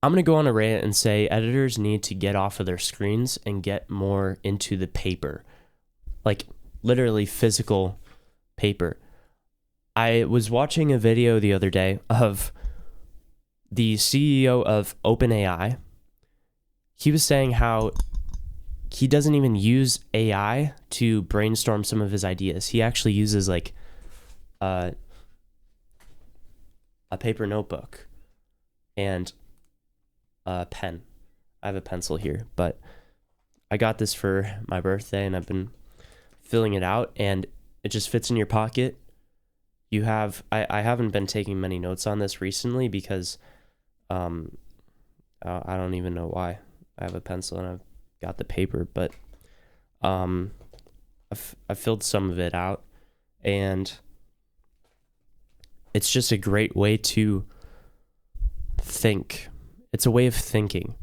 I'm going to go on a rant and say editors need to get off of their screens and get more into the paper, like literally physical paper. I was watching a video the other day of the CEO of OpenAI. He was saying how he doesn't even use AI to brainstorm some of his ideas. He actually uses like a paper notebook and a pen. I have a pencil here, but I got this for my birthday and I've been filling it out, and it just fits in your pocket. I haven't been taking many notes on this recently because I don't even know why. I have a pencil and I've got the paper, but I filled some of it out, and it's just a great way to think. It's a way of thinking.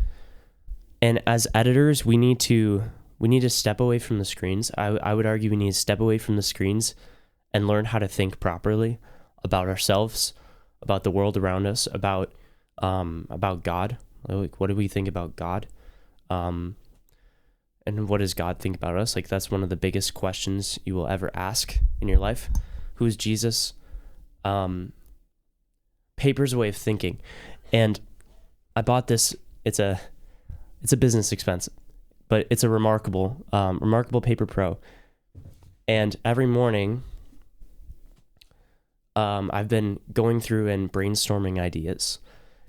And as editors, we need to step away from the screens. I would argue we need to step away from the screens and learn how to think properly about ourselves, about the world around us, about God. Like, what do we think about God? And what does God think about us? Like, that's one of the biggest questions you will ever ask in your life. Who is Jesus? Paper's a way of thinking. And I bought this. It's a business expense, but it's a Remarkable Paper Pro. And every morning, I've been going through and brainstorming ideas,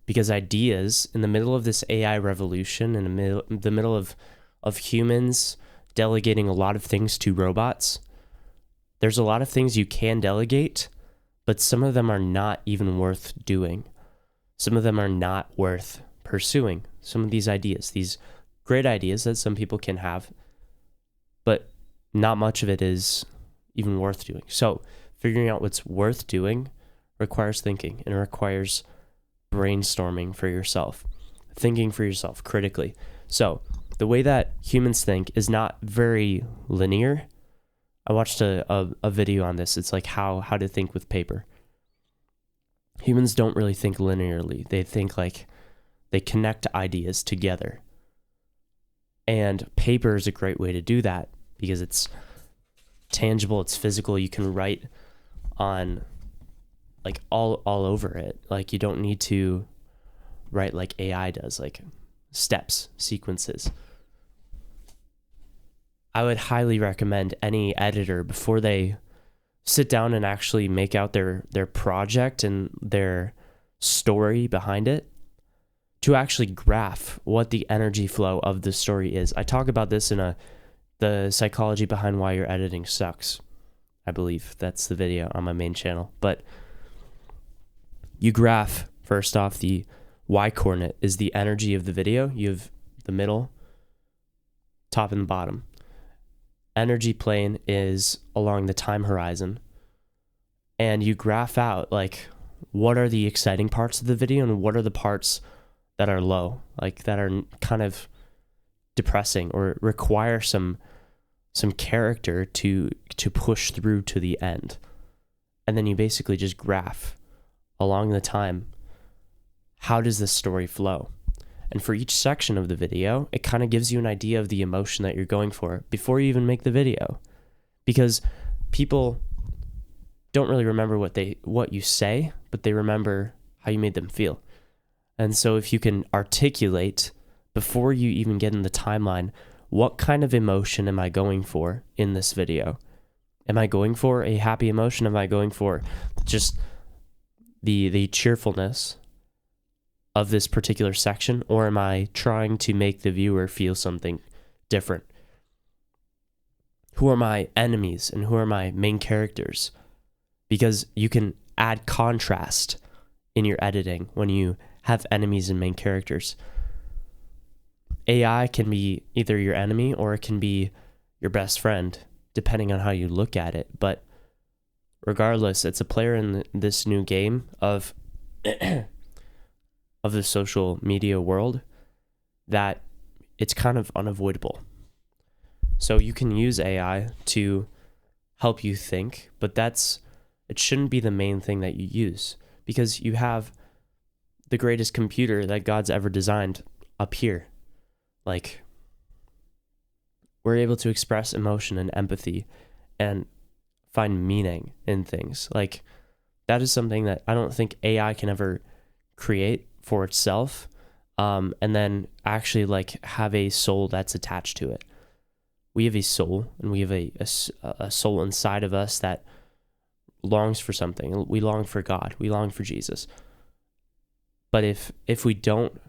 because ideas in the middle of this AI revolution, in the middle of humans delegating a lot of things to robots, there's a lot of things you can delegate, but some of them are not even worth doing. Some of them are not worth pursuing. Some of these ideas, these great ideas that some people can have, but not much of it is even worth doing. So figuring out what's worth doing requires thinking, and it requires brainstorming for yourself, thinking for yourself critically. So the way that humans think is not very linear. I watched a video on this. It's like how to think with paper. Humans don't really think linearly. They think like they connect ideas together. And paper is a great way to do that because it's tangible, it's physical. You can write on like all over it. Like, you don't need to write like AI does, like steps, sequences. I would highly recommend any editor, before they sit down and actually make out their project and their story behind it, to actually graph what the energy flow of the story is. I talk about this in the psychology behind why your editing sucks. I believe that's the video on my main channel. But you graph, first off, the Y coordinate is the energy of the video. You have the middle, top, and bottom. Energy plane is along the time horizon. And you graph out, like, what are the exciting parts of the video and what are the parts that are low, like that are kind of depressing or require some character to push through to the end. And then you basically just graph along the time, how does this story flow? And for each section of the video, it kind of gives you an idea of the emotion that you're going for before you even make the video. Because people don't really remember what you say, but they remember how you made them feel. And so if you can articulate before you even get in the timeline, what kind of emotion am I going for in this video? Am I going for a happy emotion? Am I going for just the cheerfulness of this particular section? Or am I trying to make the viewer feel something different? Who are my enemies and who are my main characters? Because you can add contrast in your editing when you have enemies and main characters. AI can be either your enemy or it can be your best friend, depending on how you look at it. But regardless, it's a player in this new game of the social media world that it's kind of unavoidable. So you can use AI to help you think, but it shouldn't be the main thing that you use, because you have the greatest computer that God's ever designed up here. Like, we're able to express emotion and empathy and find meaning in things. Like, that is something that I don't think AI can ever create for itself, and then actually like have a soul that's attached to it. We have a soul, and we have a soul inside of us that longs for something. We long for God. We long for Jesus. But if we don't,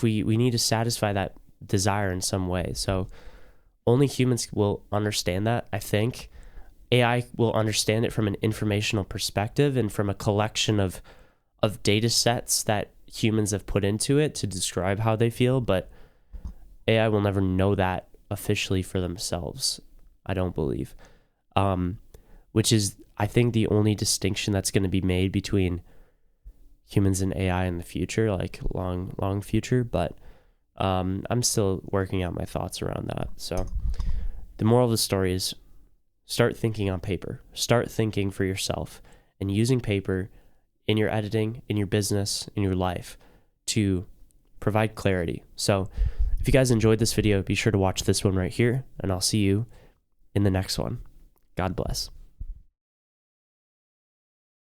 we need to satisfy that desire in some way. So only humans will understand that, I think. AI will understand it from an informational perspective and from a collection of data sets that humans have put into it to describe how they feel, but AI will never know that officially for themselves, I don't believe. Which is, I think, the only distinction that's going to be made between humans and AI in the future, like long future, but I'm still working out my thoughts around that. So the moral of the story is, start thinking on paper. Start thinking for yourself and using paper in your editing, in your business, in your life to provide clarity. So if you guys enjoyed this video, be sure to watch this one right here, and I'll see you in the next one. God bless.